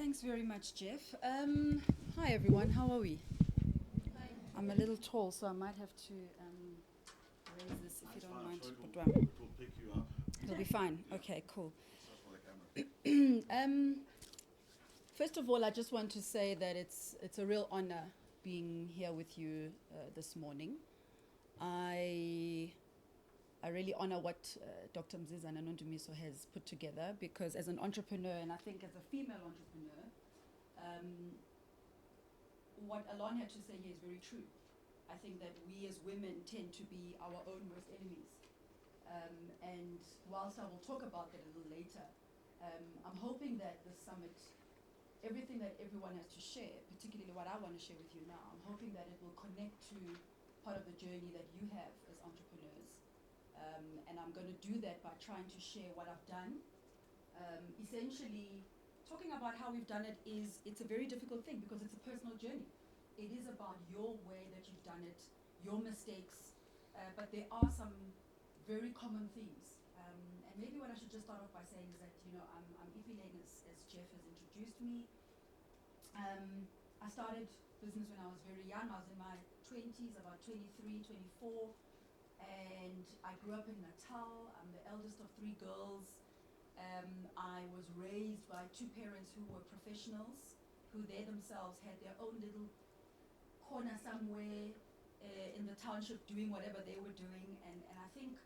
Thanks very much, Jeff. Hi, everyone. How are we? Hi. I'm a little tall, so I might have to raise this if you don't mind. It will pick you up. It'll be fine. Yeah. Okay, cool. For the camera. First of all, I just want to say that it's a real honor being here with you this morning. I really honor what Dr. Mzizana and Nondumiso has put together, because as an entrepreneur, and I think as a female entrepreneur, what Allon had to say here is very true. I think that we as women tend to be our own worst enemies. And whilst I will talk about that a little later, I'm hoping that the summit, everything that everyone has to share, particularly what I want to share with you now, I'm hoping that it will connect to part of the journey that you have as entrepreneurs. And I'm going to do that by trying to share what I've done. Essentially, talking about how we've done it's a very difficult thing because it's a personal journey. It is about your way that you've done it, your mistakes, but there are some very common themes. And maybe what I should just start off by saying is that, I'm Ipileng, as Jeff has introduced me. I started business when I was very young. I was in my 20s, about 23, 24. And I grew up in Natal. I'm the eldest of 3 girls. I was raised by 2 parents who were professionals, who they themselves had their own little corner somewhere in the township doing whatever they were doing. And I think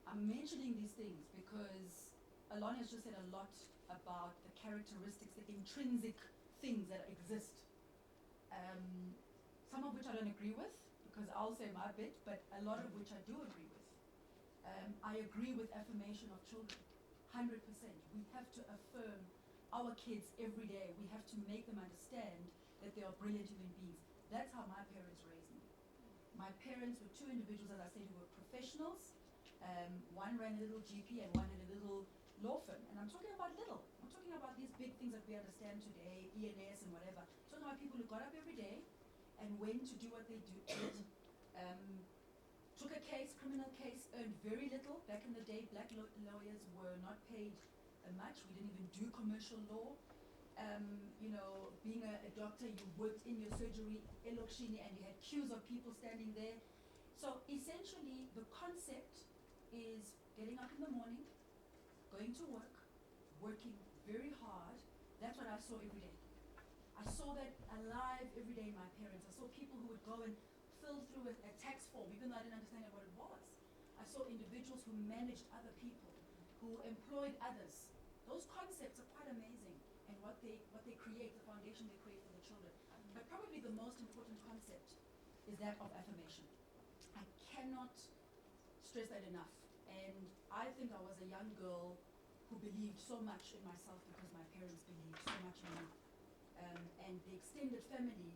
I'm mentioning these things because Allon has just said a lot about the characteristics, the intrinsic things that exist. Some of which I don't agree with, because I'll say my bit, but a lot of which I do agree with. I agree with affirmation of children, 100%. We have to affirm our kids every day. We have to make them understand that they are brilliant human beings. That's how my parents raised me. My parents were 2 individuals, as I said, who were professionals. One ran a little GP and one had a little law firm. And I'm talking about little. I'm talking about these big things that we understand today, ENS and whatever. I'm talking about people who got up every day and went to do what they did. Took a case, criminal case, earned very little. Back in the day, black lawyers were not paid much. We didn't even do commercial law. Being a doctor, you worked in your surgery, elokshini, and you had queues of people standing there. So essentially, the concept is getting up in the morning, going to work, working very hard. That's what I saw every day. I saw that alive every day in my parents. I saw people who would go and fill through a tax form, even though I didn't understand what it was. I saw individuals who managed other people, who employed others. Those concepts are quite amazing, and what they create, the foundation they create for the children. But probably the most important concept is that of affirmation. I cannot stress that enough. And I think I was a young girl who believed so much in myself because my parents believed so much in me. And the extended family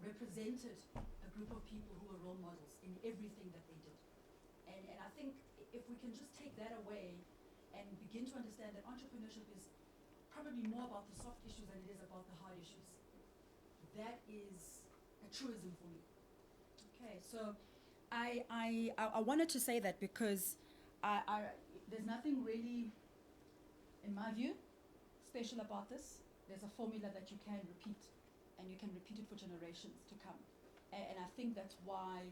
represented a group of people who were role models in everything that they did. And I think if we can just take that away and begin to understand that entrepreneurship is probably more about the soft issues than it is about the hard issues, that is a truism for me. Okay, so I wanted to say that because there's nothing really, in my view, special about this. There's a formula that you can repeat, and you can repeat it for generations to come. And I think that's why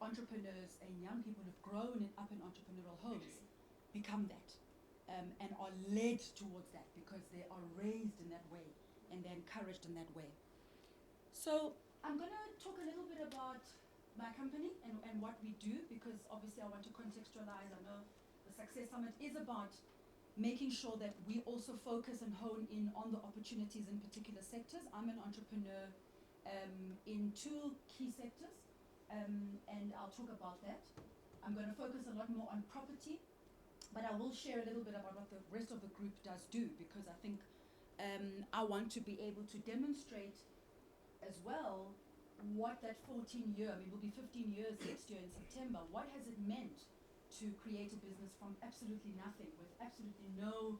entrepreneurs and young people who've grown up in entrepreneurial homes become that, and are led towards that because they are raised in that way and they're encouraged in that way. So I'm going to talk a little bit about my company and what we do, because obviously I want to contextualize. I know the Success Summit is about making sure that we also focus and hone in on the opportunities in particular sectors. I'm an entrepreneur in 2 key sectors, and I'll talk about that. I'm going to focus a lot more on property, but I will share a little bit about what the rest of the group does do, because I think I want to be able to demonstrate as well what that 14-year, it will be 15 years next year in September, what has it meant to create a business from absolutely nothing, with absolutely no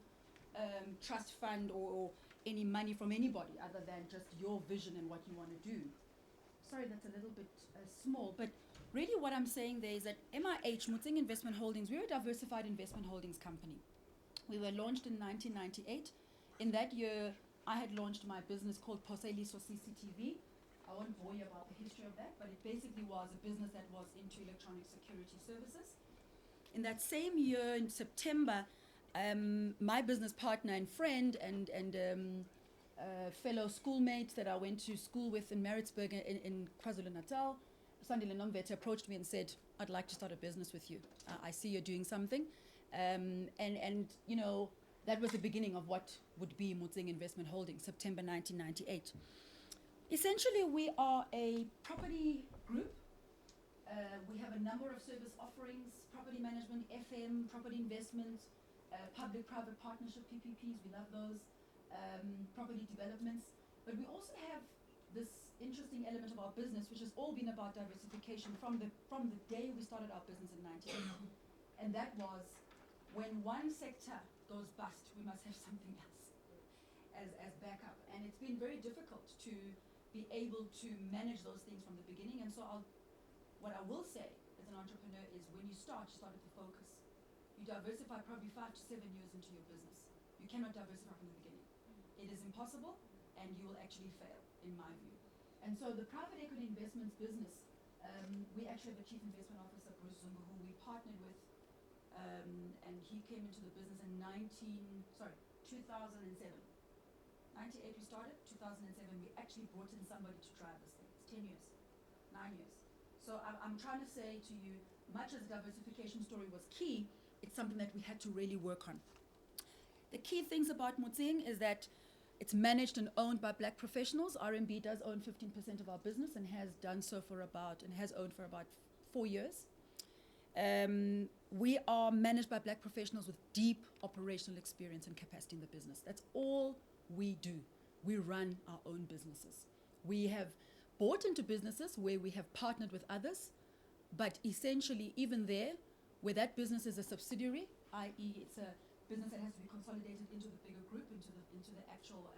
trust fund or any money from anybody other than just your vision and what you want to do. Sorry, that's a little bit small, but really what I'm saying there is that MIH, Motseng Investment Holdings, we're a diversified investment holdings company. We were launched in 1998. In that year, I had launched my business called Poseliso CCTV. I won't bore you about the history of that, but it basically was a business that was into electronic security services. In that same year, in September, my business partner and friend and fellow schoolmate that I went to school with in Maritzburg in KwaZulu-Natal, Sandile Nomvete, approached me and said, I'd like to start a business with you. I see you're doing something. And you know, that was the beginning of what would be Motseng Investment Holdings, September 1998. Essentially, we are a property group. We have a number of service offerings, property management, FM, property investment, public-private partnership, PPPs, we love those, property developments. But we also have this interesting element of our business, which has all been about diversification from the day we started our business in 98. And that was, when one sector goes bust, we must have something else as backup. And it's been very difficult to be able to manage those things from the beginning. And so what I will say as an entrepreneur is when you start with the focus. You diversify probably 5 to 7 years into your business. You cannot diversify from the beginning. It is impossible, and you will actually fail, in my view. And so the private equity investments business, we actually have a chief investment officer, Bruce Zungu, who we partnered with, and he came into the business in 2007. 98 we started, 2007 we actually brought in somebody to drive this thing. It's 10 years, 9 years. So I'm trying to say to you, much as the diversification story was key, it's something that we had to really work on. The key things about Motseng is that it's managed and owned by black professionals. RMB does own 15% of our business and has done so for about 4 years. We are managed by black professionals with deep operational experience and capacity in the business. That's all we do. We run our own businesses. We have bought into businesses where we have partnered with others, but essentially even there, where that business is a subsidiary, i.e. it's a business that has to be consolidated into the bigger group, into the actual,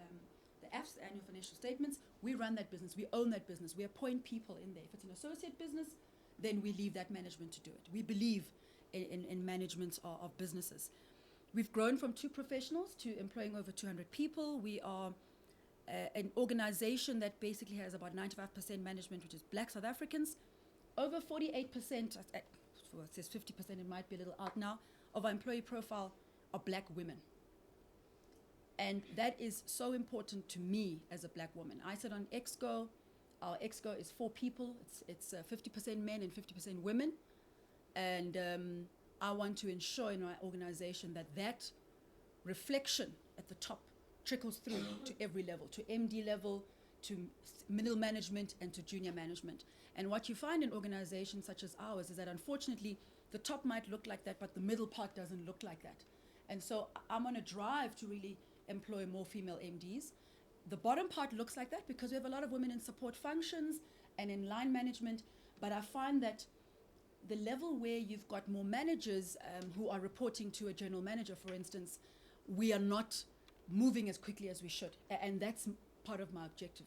the AFS, the annual financial statements, we run that business, we own that business, we appoint people in there. If it's an associate business, then we leave that management to do it. We believe in management of businesses. We've grown from 2 professionals to employing over 200 people. We are an organization that basically has about 95% management, which is black South Africans. Over 48%, well, it says 50%, it might be a little out now, of our employee profile are black women. And that is so important to me as a black woman. I sit on ExCo. Our ExCo is 4 people. It's 50% men and 50% women. And I want to ensure in our organization that reflection at the top trickles through to every level, to MD level, to middle management, and to junior management. And what you find in organizations such as ours is that unfortunately the top might look like that, but the middle part doesn't look like that. And so I'm on a drive to really employ more female MDs. The bottom part looks like that because we have a lot of women in support functions and in line management, but I find that the level where you've got more managers who are reporting to a general manager, for instance, we are not moving as quickly as we should, and that's part of my objective.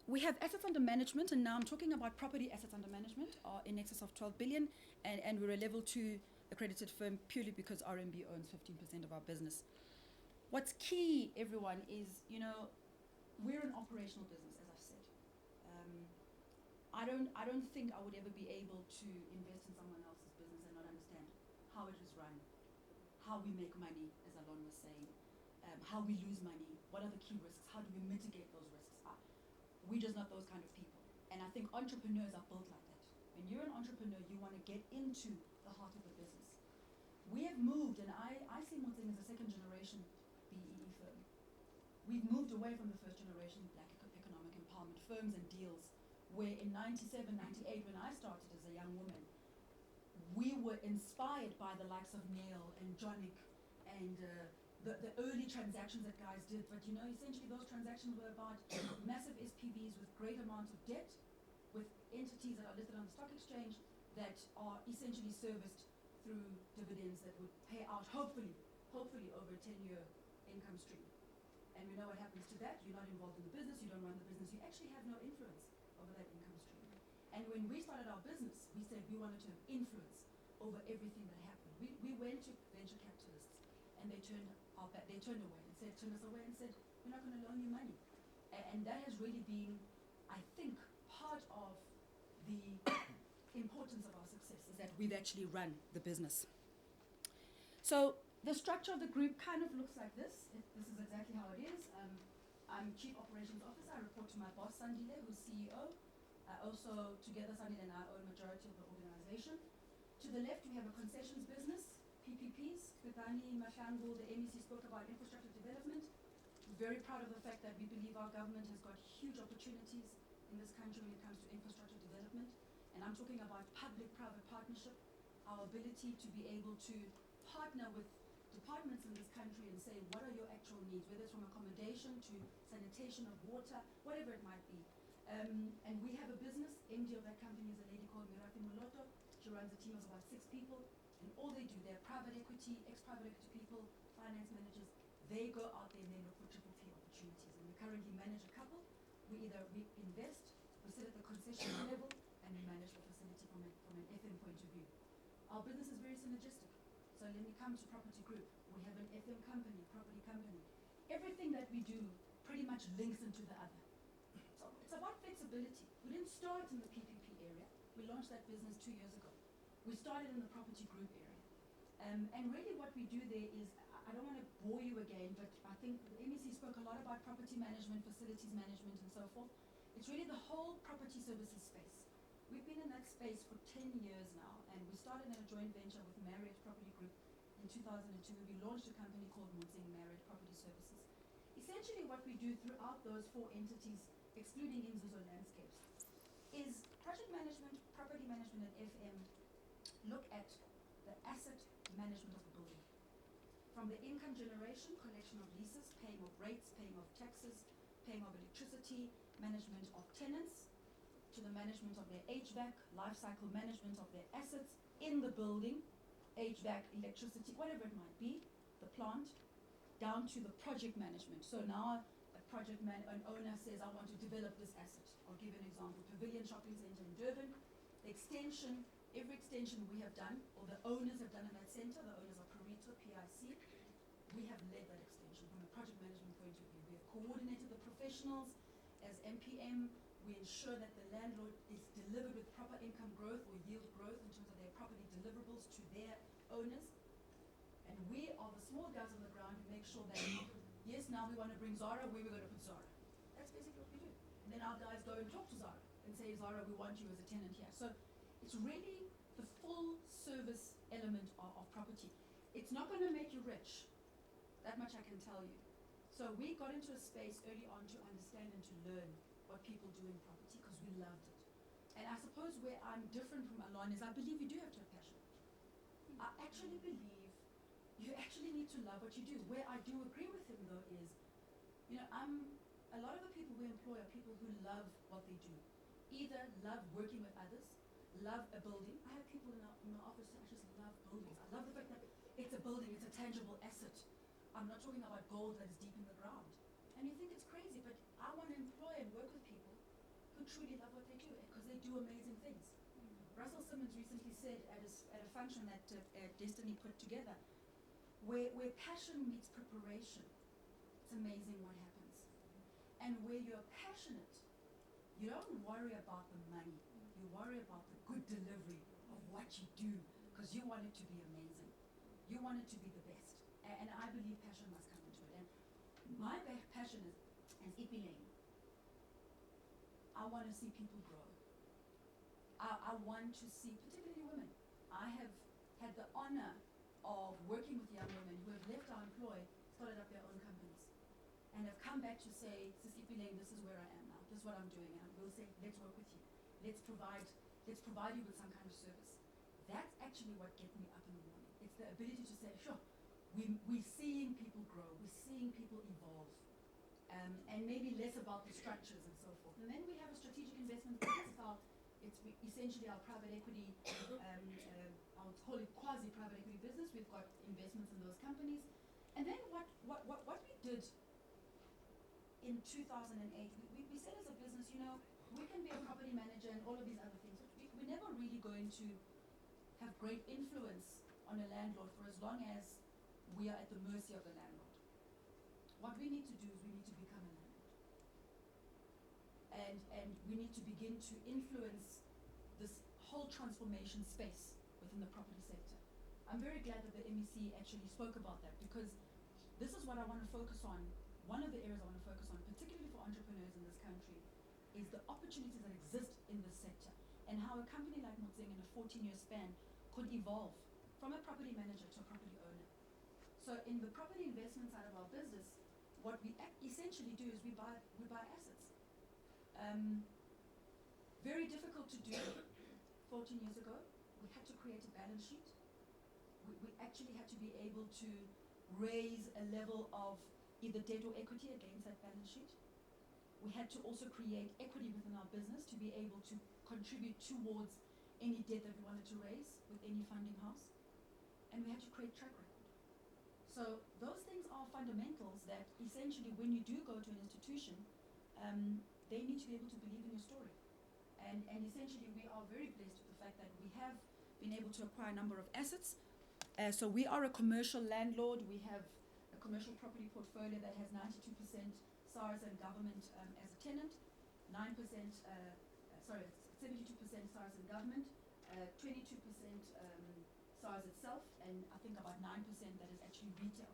We have assets under management, and now I'm talking about property assets under management, are in excess of 12 billion, and we're a level 2 accredited firm purely because RMB owns 15% of our business. What's key, everyone, is, you know, we're an operational business, as I've said. I don't think I would ever be able to invest in someone else's business and not understand how it is run, how we make money, as Allon was saying, how we lose money, what are the key risks, how do we mitigate those risks. We're just not those kind of people. And I think entrepreneurs are built like that. When you're an entrepreneur, you want to get into the heart of the business. We have moved, and I see Motseng as a second generation BEE firm. We've moved away from the first generation black economic empowerment firms and deals, where in 97, 98, when I started as a young woman, we were inspired by the likes of Neil and Jonik and the early transactions that guys did. But you know, essentially those transactions were about massive SPVs with great amounts of debt, with entities that are listed on the stock exchange that are essentially serviced through dividends that would pay out, hopefully over a 10-year income stream. And we know what happens to that. You're not involved in the business, you don't run the business, you actually have no influence over that income stream. And when we started our business, we said we wanted to have influence over everything that happened. We went to venture capitalists and they turned away and turned us away and said, we're not going to loan you money. And that has really been, I think, part of the importance of our success is that we've actually run the business. So the structure of the group kind of looks like this. This is exactly how it is. I'm Chief Operations Officer. I report to my boss, Sandile, who's CEO. Also, together, Sandile and I own majority of the organization. To the left, we have a concessions business, PPPs, Qedani, Mahlangu, the MEC spoke about infrastructure development. We're very proud of the fact that we believe our government has got huge opportunities in this country when it comes to infrastructure development. And I'm talking about public-private partnership, our ability to be able to partner with departments in this country and say, what are your actual needs, whether it's from accommodation to sanitation of water, whatever it might be. And we have a business, MD of that company is a lady called Moloto. She runs a team of about 6 people, and all they do, they're private equity, ex-private equity people, finance managers. They go out there and they look for triple P opportunities. And we currently manage a couple. We invest, we sit at the concession level, and we manage the facility from an FM point of view. Our business is very synergistic. So when we come to property group, we have an FM company, property company. Everything that we do pretty much links into the other. So it's about flexibility. We didn't start in the PPP area. We launched that business 2 years ago. We started in the property group area. And really what we do there is, I don't want to bore you again, but I think the MEC spoke a lot about property management, facilities management, and so forth. It's really the whole property services space. We've been in that space for 10 years now, and we started in a joint venture with Marriott Property Group in 2002. We launched a company called Motseng Property Services. Essentially what we do throughout those 4 entities, excluding Mzizana Landscapes, is project management, property management, and FM look at the asset management of the building. From the income generation, collection of leases, paying of rates, paying of taxes, paying of electricity, management of tenants, to the management of their HVAC, life cycle management of their assets in the building, HVAC, electricity, whatever it might be, the plant, down to the project management. So now an owner says, I want to develop this asset. I'll give an example. Pavilion Shopping Centre in Durban. The extension, every extension we have done, or the owners have done in that centre, the owners are Parito, PIC, we have led that extension from a project management point of view. We have coordinated the professionals as MPM. We ensure that the landlord is delivered with proper income growth or yield growth in terms of their property deliverables to their owners. And we are the small guys on the ground who make sure that, yes, now we want to bring Zara, where we're going to put Zara. That's basically what we do. And then our guys go and talk to Zara and say, Zara, we want you as a tenant here. So it's really the full service element of property. It's not going to make you rich. That much I can tell you. So we got into a space early on to understand and to learn what people do in property because we loved it. And I suppose where I'm different from Allon is I believe you do have to have passion. I actually believe you actually need to love what you do. Where I do agree with him though is, a lot of the people we employ are people who love what they do. Either love working with others, love a building. I have people in my office who just love buildings. I love the fact that it's a building, it's a tangible asset. I'm not talking about gold that is deep in the ground. And you think it's crazy, but I want to employ and work with people who truly love what they do because they do amazing things. Russell Simmons recently said at a function that Destiny put together, where passion meets preparation, it's amazing what happens. And where you're passionate, you don't worry about the money. You worry about the good delivery of what you do because you want it to be amazing. You want it to be the best. And I believe passion must come into it. And my passion is, as Ipileng, I want to see people grow. I want to see, particularly women. I have had the honor of working with young women who have left our employ, started up their own companies, and have come back to say, Sis Ipileng, this is where I am now. This is what I'm doing. And we'll say, let's work with you. Let's provide you with some kind of service. That's actually what gets me up in the morning. It's the ability to say, sure, we're seeing people grow. We're seeing people evolve. And maybe less about the structures and so forth. And then we have a strategic investment business. It's essentially our private equity, I would call it quasi-private equity business. We've got investments in those companies. And then what we did in 2008, we said as a business, we can be a property manager and all of these other things. We're never really going to have great influence on a landlord for as long as we are at the mercy of the landlord. what we need to do is we need to become a landlord. And we need to begin to influence this whole transformation space within the property sector. I'm very glad that the MEC actually spoke about that, because this is what I want to focus on. One of the areas I want to focus on, particularly for entrepreneurs in this country, is the opportunities that exist in this sector, and how a company like Motseng in a 14-year span could evolve from a property manager to a property owner. So in the property investment side of our business, what we essentially do is we buy assets. Very difficult to do 14 years ago. We had to create a balance sheet. We actually had to be able to raise a level of either debt or equity against that balance sheet. We had to also create equity within our business to be able to contribute towards any debt that we wanted to raise with any funding house. And we had to create track record. So those things are fundamentals that essentially when you do go to an institution, they need to be able to believe in your story. And essentially we are very blessed with the fact that we have been able to acquire a number of assets. So we are a commercial landlord. We have a commercial property portfolio that has 92% SARS and government as a tenant, 72% SARS and government, 22% SARS itself, and I think about 9% that is actually retail,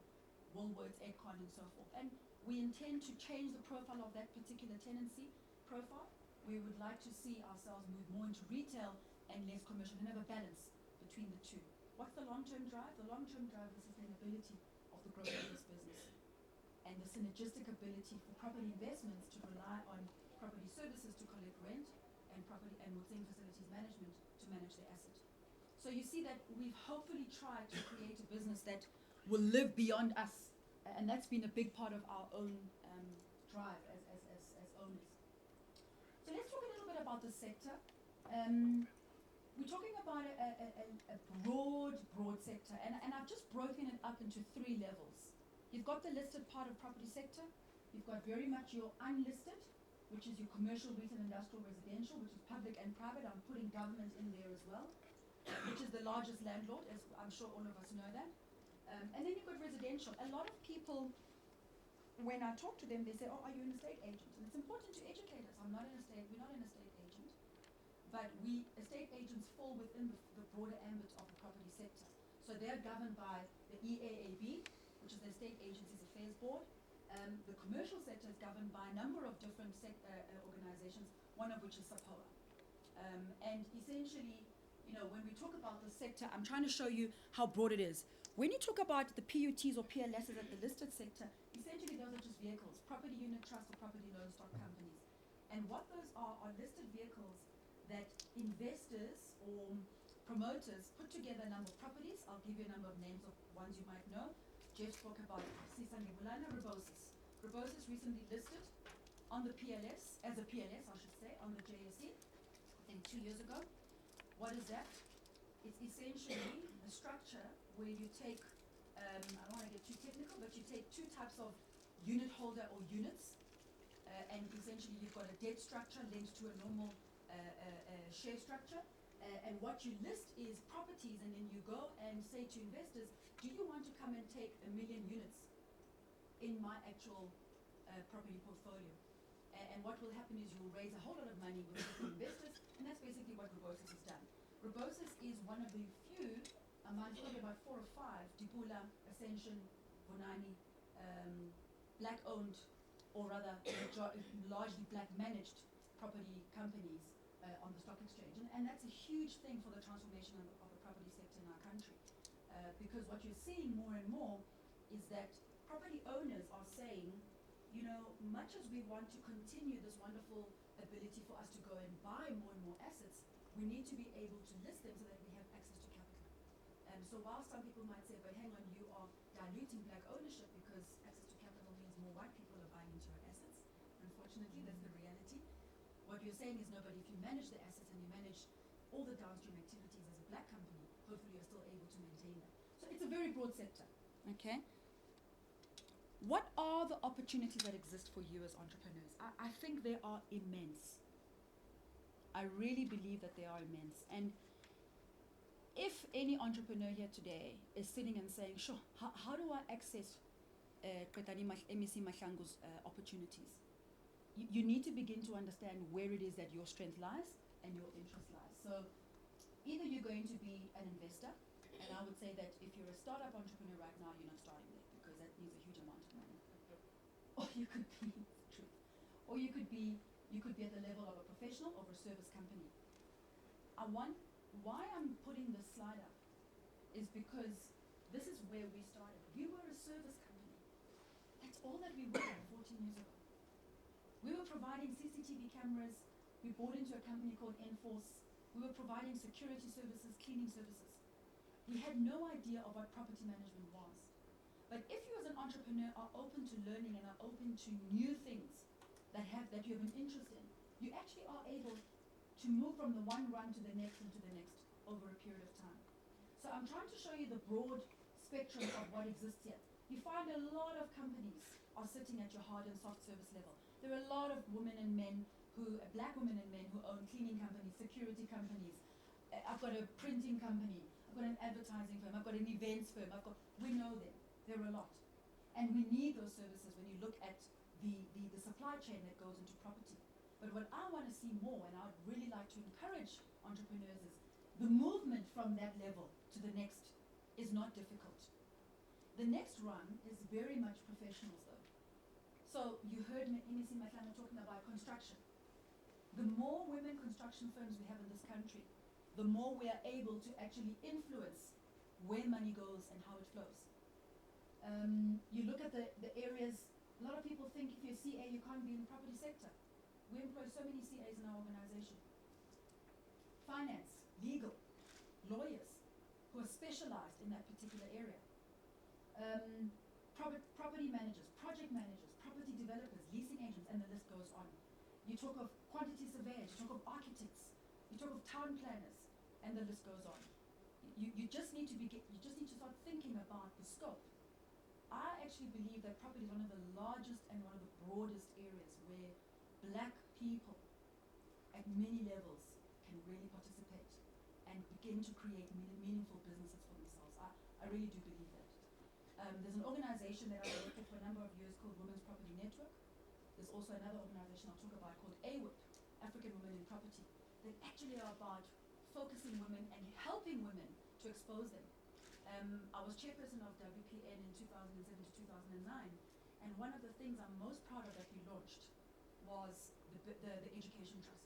Woolworths, Aircon, and so forth. And we intend to change the profile of that particular tenancy profile. We would like to see ourselves move more into retail and less commercial, and have a balance between the two. What's the long-term drive? The long-term drive is the sustainability of the growth of this business, and the synergistic ability for property investments to rely on property services to collect rent, and property and Motseng facilities management to manage their asset. So you see that we've hopefully tried to create a business that will live beyond us, and that's been a big part of our own drive as owners. So let's talk a little bit about the sector. We're talking about a broad sector, and I've just broken it up into 3 levels. You've got the listed part of property sector. You've got very much your unlisted, which is your commercial, retail, industrial, residential, which is public and private. I'm putting government in there as well, which is the largest landlord, as I'm sure all of us know that. And then you've got residential. A lot of people, when I talk to them, they say, oh, are you an estate agent? And it's important to educate us. We're not an estate agent, but estate agents fall within the broader ambit of the property sector. So they're governed by the EAAB, which is the Estate Agencies Affairs Board. The commercial sector is governed by a number of different organizations, one of which is SAPOA. And essentially, when we talk about the sector, I'm trying to show you how broad it is. When you talk about the PUTs or PLSs at the listed sector, essentially those are just vehicles, property unit trust or property loan stock companies. And what those are listed vehicles that investors or promoters put together a number of properties. I'll give you a number of names of ones you might know. Jeff spoke about Rebosis. Rebosis recently listed on the PLS, as a PLS I should say, on the JSE, I think 2 years ago. What is that? It's essentially a structure where you take, I don't want to get too technical, but you take 2 types of unit holder or units, and essentially you've got a debt structure linked to a normal share structure, and what you list is properties, and then you go and say to investors, do you want to come and take 1 million units in my actual property portfolio? And what will happen is you will raise a whole lot of money with different investors, and that's basically what Rebosis has done. Rebosis is one of the few, among probably about 4 or 5, Dipula, Ascension, Bonani, black-owned, or rather largely black-managed property companies on the stock exchange. And that's a huge thing for the transformation of the property sector in our country. Because what you're seeing more and more is that property owners are saying, much as we want to continue this wonderful ability for us to go and buy more and more assets, we need to be able to list them so that we have access to capital. So while some people might say, but hang on, you are diluting black ownership because access to capital means more white people are buying into your assets. Unfortunately, that's the reality. What you're saying is, no, but if you manage the assets and you manage all the downstream activities as a black company, hopefully you're still able to maintain that. So it's a very broad sector, okay? What are the opportunities that exist for you as entrepreneurs? I think they are immense. I really believe that they are immense. And if any entrepreneur here today is sitting and saying, sure, how do I access Qedani MEC Mahlangu's opportunities. You need to begin to understand where it is that your strength lies and your interest lies. So either you're going to be an investor, and I would say that if you're a startup entrepreneur right now, you're not starting there because that needs a huge amount of money. Or you could be, truth, or you could be at the level of a professional or a service company. Why I'm putting this slide up is because this is where we started. We were a service company. That's all that we were 14 years ago. We were providing CCTV cameras. We bought into a company called Enforce. We were providing security services, cleaning services. We had no idea of what property management was. But if you as an entrepreneur are open to learning and are open to new things that you have an interest in, you actually are able to move from the one run to the next and to the next over a period of time. So I'm trying to show you the broad spectrum of what exists here. You find a lot of companies are sitting at your hard and soft service level. There are a lot of women and men black women and men who own cleaning companies, security companies. I've got a printing company. I've got an advertising firm. I've got an events firm. We know them. There are a lot. And we need those services when you look at the supply chain that goes into property. But what I want to see more, and I would really like to encourage entrepreneurs, is the movement from that level to the next is not difficult. The next run is very much professionals though. So you heard MEC Mahlangu talking about construction. The more women construction firms we have in this country, the more we are able to actually influence where money goes and how it flows. You look at the areas, a lot of people think if you're CA, you can't be in the property sector. We employ so many CAs in our organization. Finance, legal, lawyers who are specialized in that particular area. Property managers, project managers, property developers, leasing agents, and the list goes on. You talk of quantity surveyors, you talk of architects, you talk of town planners, and the list goes on. You just need to start thinking about the scope. I actually believe that property is one of the largest and one of the broadest areas where black people at many levels can really participate and begin to create meaningful businesses for themselves. I really do believe that. There's an organization that I've worked with for a number of years called Women's Property Network. There's also another organization I'll talk about called AWIP, African Women in Property, that actually are about focusing women and helping women to expose them. I was chairperson of WPN in 2007 to 2009, and one of the things I'm most proud of that we launched was the Education Trust,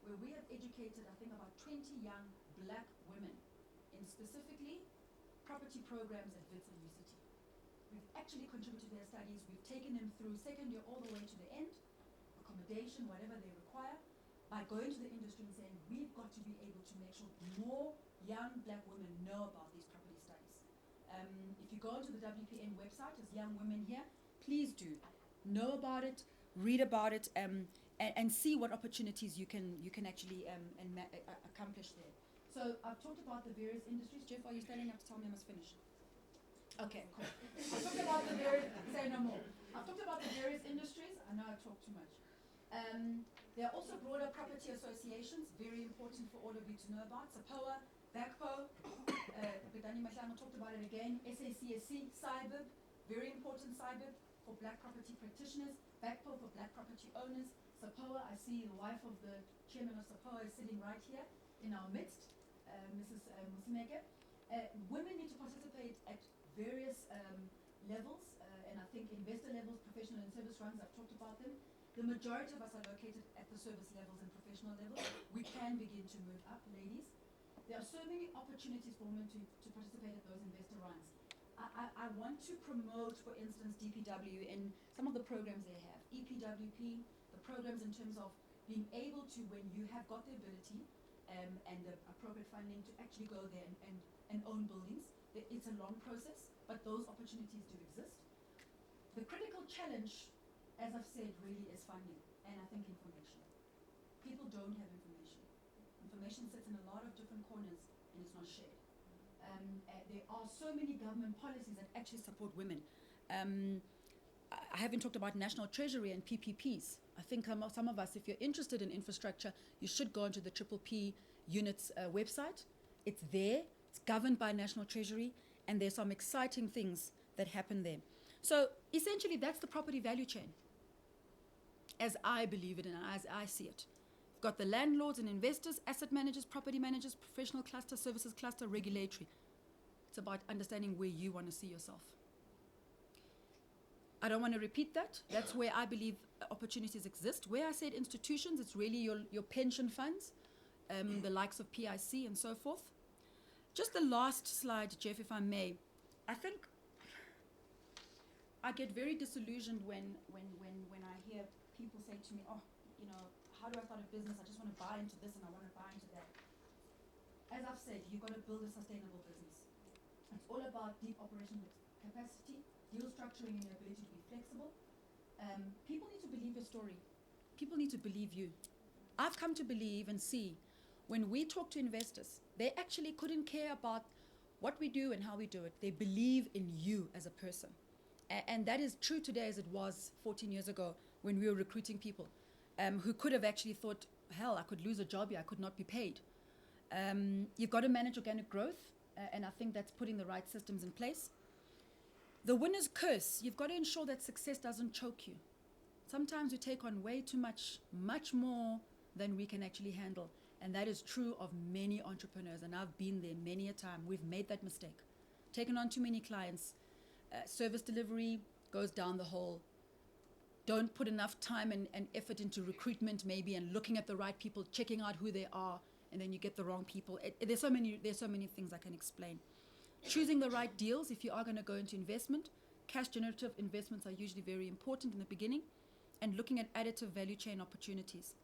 where we have educated, I think, about 20 young black women in specifically property programs at Wits University. We've actually contributed to their studies. We've taken them through second year all the way to the end, accommodation, whatever they require, by going to the industry and saying, we've got to be able to make sure more young black women know about these property studies. If you go to the WPN website as young women here, please do know about it, read about it, and see what opportunities you can actually accomplish there. So I've talked about the various industries. Jeff, are you standing up to tell me I must finish? Okay, cool. I've talked about the various, say no more. I've talked about the various industries. I know I talk too much. There are also broader property associations, very important for all of you to know about. SAPOA, BACPO, Qedani Mahlangu talked about it again. SACSC, CYBIB, very important CYBIB for black property practitioners. BACPO for black property owners. SAPOA, I see the wife of the chairman of SAPOA is sitting right here in our midst, Mrs. Musimeke. Women need to participate at various levels, and I think investor levels, professional and service runs, I've talked about them. The majority of us are located at the service levels and professional levels. We can begin to move up, ladies. There are so many opportunities for women to participate at those investor runs. I want to promote, for instance, DPW in some of the programs they have. EPWP, the programs in terms of being able to, when you have got the ability and the appropriate funding, to actually go there and own buildings. It's a long process, but those opportunities do exist. The critical challenge, as I've said, really is funding, and I think information. People don't have information. Information sits in a lot of different corners, and it's not shared. There are so many government policies that actually support women. I haven't talked about National Treasury and PPPs. I think some of us, if you're interested in infrastructure, you should go onto the PPP unit's website. It's there. It's governed by National Treasury, and there's some exciting things that happen there. So essentially, that's the property value chain, as I believe it and as I see it. You've got the landlords and investors, asset managers, property managers, professional cluster, services cluster, regulatory. It's about understanding where you want to see yourself. I don't want to repeat that. That's where I believe opportunities exist. Where I said institutions, it's really your pension funds, the likes of PIC and so forth. Just the last slide, Jeff, if I may. I think I get very disillusioned when I hear people say to me, oh, you know, how do I start a business? I just want to buy into this and I want to buy into that. As I've said, you've got to build a sustainable business. It's all about deep operational capacity, deal structuring and your ability to be flexible. People need to believe your story. People need to believe you. I've come to believe and see when we talk to investors, they actually couldn't care about what we do and how we do it. They believe in you as a person. And that is true today as it was 14 years ago when we were recruiting people who could have actually thought, hell, I could lose a job here, I could not be paid. You've got to manage organic growth, and I think that's putting the right systems in place. The winner's curse, you've got to ensure that success doesn't choke you. Sometimes we take on way too much more than we can actually handle. And that is true of many entrepreneurs, and I've been there many a time. We've made that mistake. Taken on too many clients. Service delivery goes down the hole. Don't put enough time and effort into recruitment maybe and looking at the right people, checking out who they are, and then you get the wrong people. There's so many things I can explain. Choosing the right deals if you are going to go into investment. Cash generative investments are usually very important in the beginning, and looking at additive value chain opportunities.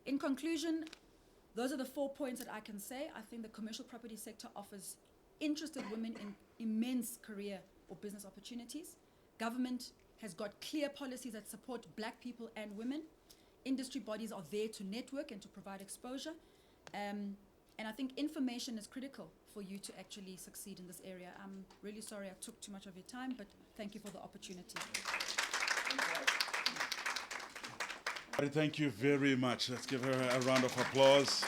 In conclusion, those are the 4 points that I can say. I think the commercial property sector offers interested women in immense career or business opportunities. Government has got clear policies that support black people and women. Industry bodies are there to network and to provide exposure. And I think information is critical for you to actually succeed in this area. I'm really sorry I took too much of your time, but thank you for the opportunity. Thank you very much. Let's give her a round of applause.